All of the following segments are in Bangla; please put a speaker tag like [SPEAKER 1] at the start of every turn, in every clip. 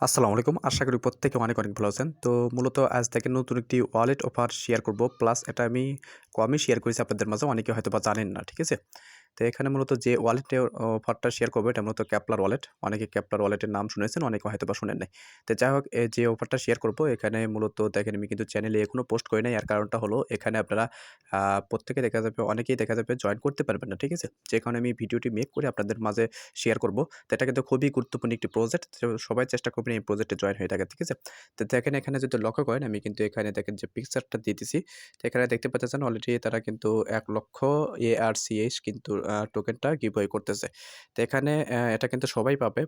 [SPEAKER 1] আসসালামু আলাইকুম। আশা করি প্রত্যেকে অনেক, অনেক ভালো আছেন। তো মূলত আজ থেকে নতুন একটি ওয়ালেট অফার শেয়ার করব। প্লাস এটা আমি কমই শেয়ার করেছি আপনাদের মাঝে। অনেকে হয়তোবা জানেন না। ঠিক আছে? তো এখানে মূলত যে ওয়ালেটের অফারটা শেয়ার করব এটা মূলত Keplr ওয়ালেট। অনেকে Keplr ওয়ালেটের নাম শুনেছেন, অনেকে হয়তোবা শুনেন নাই। তো যাই হোক যে অফারটা শেয়ার করব এখানে মূলত দেখেন আমি কিন্তু চ্যানেলে এখনো পোস্ট করি নাই। এর কারণটা হলো এখানে আপনারা প্রত্যেকে দেখা যাবে অনেকেই দেখা যাবে জয়েন করতে পারবেন না। ঠিক আছে? যে কারণে আমি ভিডিওটি মেক করে আপনাদের মাঝে শেয়ার করব। তো এটা কিন্তু খুবই গুরুত্বপূর্ণ একটি প্রজেক্ট। তো সবাই চেষ্টা করবেন এই প্রজেক্টে জয়েন হয়ে থাকা। ঠিক আছে? তো দেখেন এখানে যদি লক্ষ্য করেন আমি কিন্তু এখানে দেখেন যে পিকচারটা দিয়ে দিছি। তো এখানে দেখতে পাচ্ছেন অলরেডি তারা কিন্তু ১,০০,০০০ ARCH কিন্তু টোকেনটা গিভঅ্যাওয়ে করতেছে। তো এখানে এটা কিন্তু সবাই পাবে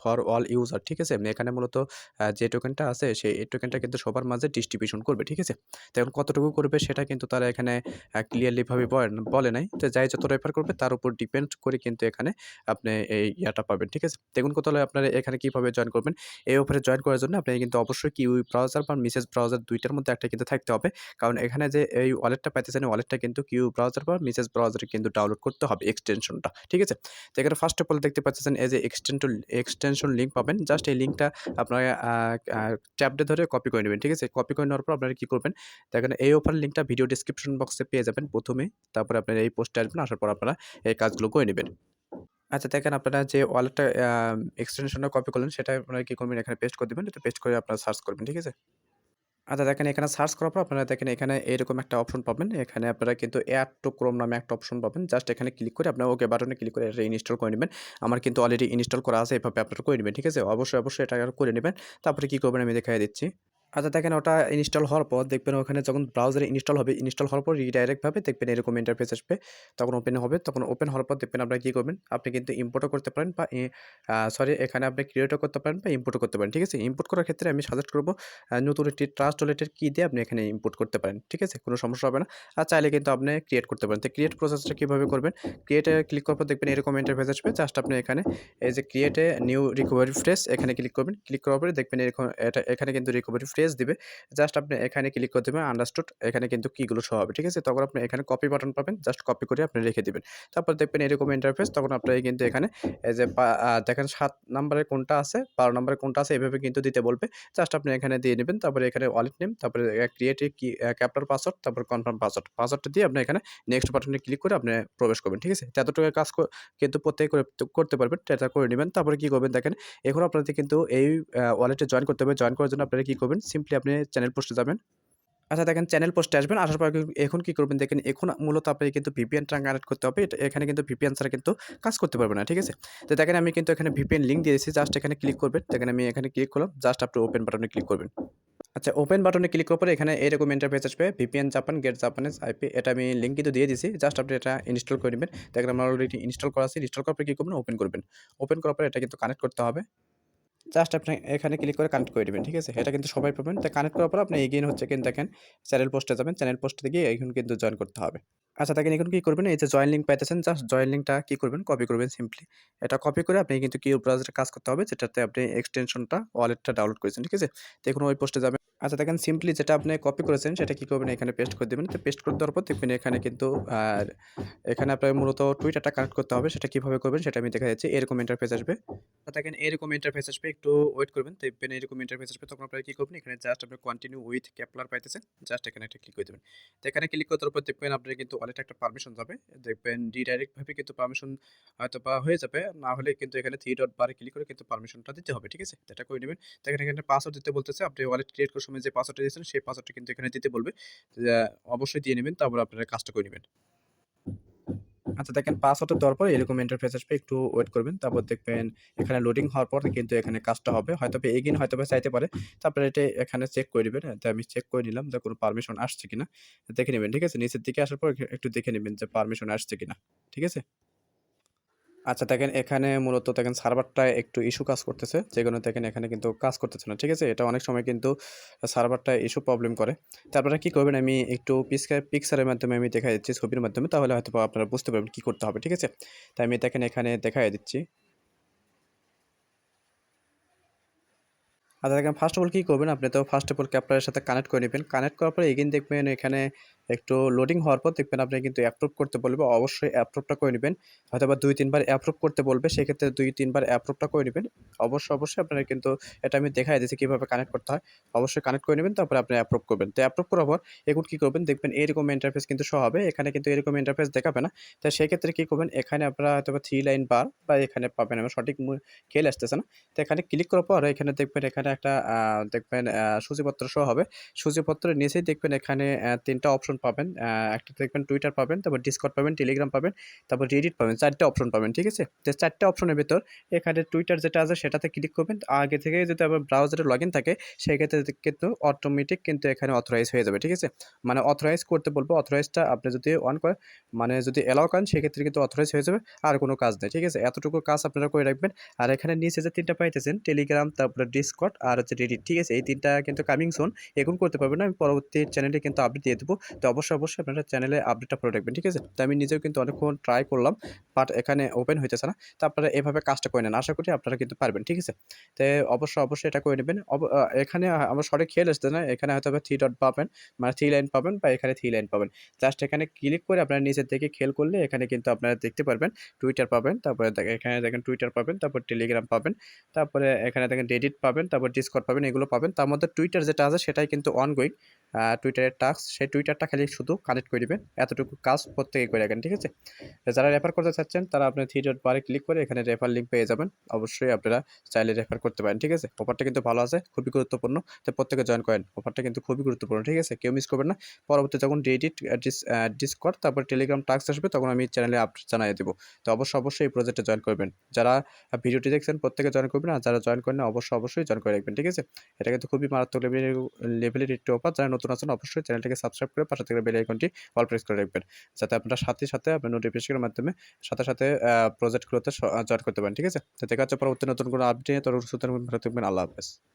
[SPEAKER 1] ফর অল ইউজার। ঠিক আছে? এখানে মূলত যে টোকেনটা আছে এই টোকেনটা কিন্তু সবার মাঝে ডিস্ট্রিবিউশন করবে। ঠিক আছে? তো এখন কতটুকু করবে সেটা কিন্তু তারা এখানে ক্লিয়ারলি ভাবে বলে নাই। তো যাই যত রেফার করবে তার উপর ডিপেন্ড করে কিন্তু এখানে আপনি এই ইয়াটা পাবেন। ঠিক আছে? দেখুন কোথাও আপনারা এখানে কিভাবে জয়েন করবেন। এই অফারে জয়েন করার জন্য আপনাকে কিন্তু অবশ্যই কিউই ব্রাউজার বা মেসেজ ব্রাউজার ২ টার মধ্যে একটা কিন্তু থাকতে হবে। কারণ এখানে যে এই ওয়ালেটটা পাইতেছেন, এই ওয়ালেটটা কিন্তু কিউই ব্রাউজার বা মেসেজ ব্রাউজারে কিন্তু ডাউনলোড করতে হবে এক্সটেনশনটা। ঠিক আছে? তো এখানে ফার্স্ট অফ অল দেখতে পাচ্ছেন এই যে এক্সটেনশন লিঙ্ক পাবেন। জাস্ট এই লিঙ্কটা আপনারা আ আ ট্যাবটা ধরে কপি করে নেবেন। ঠিক আছে? কপি করে নেওয়ার পর আপনারা কি করবেন? দেখেন এই অফারের লিঙ্কটা ভিডিও ডেসক্রিপশন বক্সে পেয়ে যাবেন ১ম এ। তারপরে আপনারা এই পোস্টে আসবেন। আসার পর আপনারা এই কাজগুলো করে নিবেন। আচ্ছা দেখেন আপনারা যে ওয়ালেটটা এক্সটেনশনটা কপি করলেন সেটা আপনারা কি করবেন এখানে পেস্ট করে দিবেন। এটা পেস্ট করে আপনারা সার্চ করবেন। ঠিক আছে? আচ্ছা দেখেন এখানে সার্চ করার পর আপনারা দেখেন এখানে এরকম একটা অপশন পাবেন। এখানে আপনারা কিন্তু এড টু ক্রোম নামে একটা অপশন পাবেন। জাস্ট এখানে ক্লিক করে আপনারা ওকে বাটনে ক্লিক করে এটা ইনস্টল করে নিবেন। আমার কিন্তু অলরেডি ইনস্টল করা আছে। এভাবে আপনারা করে নিবেন। ঠিক আছে? অবশ্যই এটা করে নিবেন। তারপরে কি করবেন আমি দেখাইয়া দিচ্ছি। আচ্ছা দেখেন ওটা ইনস্টল হওয়ার পর দেখবেন ওখানে যখন ব্রাউজারে ইনস্টল হবে, ইনস্টল হওয়ার পর রিডাইরেক্ট ভাবে দেখবেন এরকম ইন্টারফেস আসবে। তখন ওপেন হবে। তখন ওপেন হওয়ার পর দেখবেন আপনারা কি করবেন? আপনি কিন্তু ইম্পোর্টও করতে পারেন বা সরি এখানে আপনি ক্রিয়েটও করতে পারেন বা ইম্পোর্টও করতে পারেন। ঠিক আছে? ইম্পোর্ট করার ক্ষেত্রে আমি সাজেস্ট করব নতুন একটি ট্রাস্ট ওয়ালেটের কি দিয়ে আপনি এখানে ইম্পোর্ট করতে পারেন। ঠিক আছে? কোনো সমস্যা হবে না। আর চাইলে কিন্তু আপনি ক্রিয়েট করতে পারেন। তো ক্রিয়েট প্রসেসটা কিভাবে করবেন? ক্রিয়েটে ক্লিক করার পর দেখবেন এরকম ইন্টারফেস আসবে। জাস্ট আপনি এখানে এই যে create a new recovery phrase এখানে ক্লিক করবেন। ক্লিক করার পরে দেখবেন এরকম এখানে কিন্তু রিকভারি ফ্রেজ দিবে। জাস্ট আপনি এখানে ক্লিক করে দিবেন আন্ডারস্টুড এখানে কিন্তু কিগুলো শো হবে। ঠিক আছে? তখন আপনি এখানে কপি বাটন পাবেন। জাস্ট কপি করে আপনি রেখে দিবেন। তারপর দেখবেন এরকম ইন্টারফেস তখন আপনারা কিন্তু এখানে এই যে দেখেন ৭ নাম্বারে কোনটা আছে, ১২ নাম্বারে কোনটা আছে এভাবে কিন্তু দিতে বলবে। জাস্ট আপনি এখানে দিয়ে নিবেন। তারপরে এখানে ওয়ালেট নেম, তারপরে ক্রিয়েট এ কি ক্যাপচার পাসওয়ার্ড, তারপর কনফার্ম পাসওয়ার্ড। পাসওয়ার্ডটা দিয়ে আপনি এখানে নেক্সট বাটনে ক্লিক করে আপনি প্রবেশ করবেন। ঠিক আছে? তো এতটুকু কাজ কিন্তু প্রত্যেকে করতে পারবেন। তো এটা করে নিবেন। তারপরে কি করবেন দেখেন এখন আপনাদের কিন্তু এই ওয়ালেটে জয়েন করতে হবে। জয়েন করার জন্য আপনারা কি করবেন? সিম্পলি আপনি চ্যানেল পোস্টে যাবেন। আচ্ছা দেখেন চ্যানেল পোস্টে আসবেন। আসার পর এখন কি করবেন দেখেন এখন মূলত আপনাকে কিন্তু VPN-টা কানেক্ট করতে হবে। এখানে কিন্তু VPN ছাড়া কিন্তু কাজ করতে পারবে না। ঠিক আছে? তো দেখেন আমি কিন্তু এখানে VPN লিঙ্ক দিয়ে দিয়েছি। জাস্ট এখানে ক্লিক করবেন। দেখেন আমি এখানে ক্লিক করলাম। জাস্ট আপনি ওপেন বাটনে ক্লিক করবেন। আচ্ছা ওপেন বাটনে ক্লিক করার পরে এখানে এরকম ইন্টারফেস আসবে VPN Japan get Japanese IP এটা আমি লিঙ্ক কিন্তু দিয়ে দিছি। জাস্ট আপনি এটা ইনস্টল করে নিবেন। দেখেন আমার অলরেডি ইনস্টল করা আছে। ইনস্টল করার পরে কি করবেন? ওপেন করবেন। ওপেন করার পরে এটা কিন্তু কানেক্ট করতে হবে। জাস্ট আপনি এখানে ক্লিক করে কানেক্ট করে দিবেন। ঠিক আছে? এটা কিন্তু সবাই পাবেন। তো কানেক্ট করার পর আপনি এগেইন হচ্ছে কিন্তু দেখেন চ্যানেল পোস্টে যাবেন। চ্যানেল পোস্টে গিয়ে এখন কিন্তু জয়েন করতে হবে। আচ্ছা দেখেন এখন কি করবেন? এই যে জয়েন লিঙ্ক পাইতেছেন জাস্ট জয়েন লিঙ্কটা কি করবেন? কপি করবেন সিম্পলি। এটা কপি করে আপনি কিন্তু কিউ ব্রাউজারে কাজ করতে হবে যেটাতে আপনি এক্সটেনশনটা ওয়ালেটটা ডাউনলোড করেছেন। ঠিক আছে? তো এখন ওই পোস্টে যাবেন। আচ্ছা দেখেন সিম্পলি যেটা আপনি কপি করেছেন সেটা কি করবেন? এখানে পেস্ট করে দিবেন। তো পেস্ট করে দেওয়ার পর দেখবেন এখানে কিন্তু এখানে আপনার মূলত টুইটারটা কানেক্ট করতে হবে। সেটা কিভাবে করবেন সেটা আমি দেখা যাচ্ছি। এরকম ইন্টারফেস আসবে। দেখেন এরকম ইন্টারফেস আসবে। একটু ওয়েট করবেন। দেখবেন এরকম ইন্টারফেস আসবে। তখন আপনারা কি করবেন? এখানে জাস্ট আপনি কন্টিনিউ উইথ Keplr পাইতেছেন। জাস্ট এখানে একটা ক্লিক করে দিবেন। তো এখানে ক্লিক করার পর দেখবেন আপনার কিন্তু ওয়ালেটে একটা পারমিশন যাবে। দেখবেন রিডাইরেক্ট ভাবে কিন্তু পারমিশন হয়তোবা হয়ে যাবে। না হলে কিন্তু এখানে 3 ডট বারে ক্লিক করে কিন্তু পারমিশনটা দিতে হবে। ঠিক আছে? তো এটা করে নিবেন। দেখেন এখানে পাসওয়ার্ড দিতে বলতেছে। আপনি ওয়ালেট ক্রিয়েট করার সময় যে পাসওয়ার্ডটা দিয়েছেন সেই পাসওয়ার্ডটা কিন্তু এখানে দিতে বলবে। আ অবশ্যই দিয়ে নিবেন। তারপর আপনারা কাজটা করে নিবেন। আচ্ছা দেখেন পাসওয়ার্ডটা দেওয়ার পর এরকম ইন্টারফেস আসবে। একটু ওয়েট করবেন। তারপর দেখবেন এখানে লোডিং হওয়ার পর কিন্তু এখানে কাজটা হবে। হয়তোবা এগেইন হয়তোবা চাইতে পারে। তো আপনারা এটা এখানে চেক করে নিবেন। তো আমি চেক করে নিলাম যে কোনো পারমিশন আসছে কিনা। দেখে নিবেন। ঠিক আছে? নিচের দিকে আসার পর একটু দেখে নিবেন যে পারমিশন আসছে কিনা। ঠিক আছে? আচ্ছা দেখেন এখানে মূলত দেখেন সার্ভারটায় একটু ইস্যু কাজ করতেছে। যেকোনো দেখেন এখানে কিন্তু কাজ করতেছে না। ঠিক আছে? এটা অনেক সময় কিন্তু সার্ভারটা ইস্যু প্রবলেম করে। তো আপনারা কি করবেন আমি একটু পিকচারের মাধ্যমে আমি দেখাই দিচ্ছি ছবির মাধ্যমে তাহলে হয়তোবা আপনারা বুঝতে পারবেন কি করতে হবে। ঠিক আছে? তাই আমি দেখেন এখানে দেখাইয়া দিচ্ছি। আচ্ছা দেখেন ফার্স্ট অফ অল কি করবেন? আপনি তো ফার্স্ট অফ অল Keplr এর সাথে কানেক্ট করে নিবেন। কানেক্ট করার পরে এগেইন দেখবেন এখানে একটু লোডিং হওয়ার পর দেখবেন আপনি কিন্তু অ্যাপ্রুভ করতে বলবে, অবশ্যই অ্যাপ্রুভটা করে নিবেন। হয়তোবা ২-৩ বার অ্যাপ্রুভ করতে বলবে, সেক্ষেত্রে ২-৩ বার অ্যাপ্রুভটা করে নিবেন। অবশ্যই আপনারা কিন্তু এটা আমি দেখায় দিয়েছি কিভাবে কানেক্ট করতে হয়। অবশ্যই কানেক্ট করে নিবেন, তারপরে আপনি অ্যাপ্রুভ করবেন। তো অ্যাপ্রুভ করার পর এখন কি করবেন দেখবেন এরকম ইন্টারফেস কিন্তু শো হবে। এখানে কিন্তু এরকম ইন্টারফেস দেখাবে না। তো সেক্ষেত্রে কি করবেন, এখানে আপনারা হয়তোবা 3 লাইন বার বা এখানে পাবেন, আমার সঠিক খেয়াল আসতেছে না। তো এখানে ক্লিক করার পর এখানে দেখবেন এখানে একটা দেখবেন সূচিপত্র শো হবে। সূচিপত্রের নিচেই দেখবেন এখানে ৩ টা অপশন পাবেন। একটা দেখবেন টুইটার পাবেন, তারপর ডিসকর্ড পাবেন, টেলিগ্রাম পাবেন, তারপর রেডিট পাবেন। ৪ টা অপশন পাবেন, ঠিক আছে? তো ৪ টা অপশনের ভেতর এখানে টুইটার যেটা আছে সেটাতে ক্লিক করবেন। আগে থেকেই যদি আবার ব্রাউজারে লগইন থাকে সেক্ষেত্রে কিন্তু অটোমেটিক কিন্তু এখানে অথরাইজ হয়ে যাবে, ঠিক আছে? মানে অথরাইজ করতে বলবো। অথরাইজটা আপনি যদি অন করেন, মানে যদি অ্যালাও করেন সেক্ষেত্রে কিন্তু অথরাইজ হয়ে যাবে। আর কোনো কাজ নেই, ঠিক আছে? এতটুকু কাজ আপনারা করে রাখবেন। আর এখানে নিচে যে ৩ টা পাইতেছেন টেলিগ্রাম, তারপরে ডিসকর্ড আর হচ্ছে রেডিট, ঠিক আছে? এই ৩ টা কিন্তু কামিং সুন। এখন করতে পারবেন না। আমি পরবর্তী চ্যানেলে কিন্তু আপডেট দিয়ে দেবো। তো অবশ্যই আপনারা চ্যানেলে আপডেটটা করে রাখবেন, ঠিক আছে? তো আমি নিজেও কিন্তু অনেকক্ষণ ট্রাই করলাম, বাট এখানে ওপেন হইতেছে না। তো আপনারা এভাবে কাজটা করে নেন। আশা করি আপনারা কিন্তু পারবেন, ঠিক আছে? তো অবশ্যই এটা করে নেবেন। এখানে আমার সঠিক খেয়াল আসছে না। এখানে হয়তোবা 3 ডট পাবেন, মানে 3 লাইন পাবেন বা এখানে 3 লাইন পাবেন। জাস্ট এখানে ক্লিক করে আপনারা নিচের দিকে খেয়াল করলে এখানে কিন্তু আপনারা দেখতে পারবেন টুইটার পাবেন, তারপরে এখানে দেখেন টুইটার পাবেন, তারপর টেলিগ্রাম পাবেন, তারপরে এখানে দেখেন রেডিট পাবেন, তারপর ডিসকর্ড পাবেন, এগুলো পাবেন। তার মধ্যে টুইটার যেটা আছে সেটাই কিন্তু অনগোয়িং। টুইটারের টাস্ক, সেই টুইটারটা খালি শুধু কানেক্ট করে দিবেন। এতটুকু কাজ প্রত্যেকেই করে রাখেন, ঠিক আছে? যারা রেফার করতে চাচ্ছেন তারা আপনার 3 ডট বারে ক্লিক করে এখানে রেফার লিঙ্ক পেয়ে যাবেন। অবশ্যই আপনারা চাইলে রেফার করতে পারেন, ঠিক আছে? অফারটা কিন্তু ভালো আছে, খুবই গুরুত্বপূর্ণ। তো প্রত্যেকে জয়েন করেন। অফারটা কিন্তু খুবই গুরুত্বপূর্ণ, ঠিক আছে? কেউ মিস করবেন না। পরবর্তী যখন রেডিট, ডিসকর্ড, তারপর টেলিগ্রাম টাস্ক আসবে তখন আমি চ্যানেলে আপডেট জানিয়ে দেব। তো অবশ্যই এই প্রজেক্টে জয়েন করবেন। যারা ভিডিওটি দেখছেন প্রত্যেকে জয়েন করবেন, আর যারা জয়েন করেন না অবশ্যই জয়েন করে রাখবেন, ঠিক আছে? এটা কিন্তু খুবই মারাত্মক লেভেলের একটি অফার। যারা নতুন আছেন অবশ্যই চ্যানেলটিকে সাবস্ক্রাইব করে পাশে থাকা বেল আইকনটি অল প্রেস করে রাখবেন। যাতে আপনারা সাথে আপনার নোটিফিকেশনের মাধ্যমে সাথে প্রজেক্টগুলোতে জয়েন করতে পারেন, ঠিক আছে? তো দেখা হচ্ছে পরবর্তী নতুন কোনো আপডেট নিয়ে। ততক্ষণ সুস্থ থাকবেন, ভালো থাকবেন। আল্লাহ হাফেজ।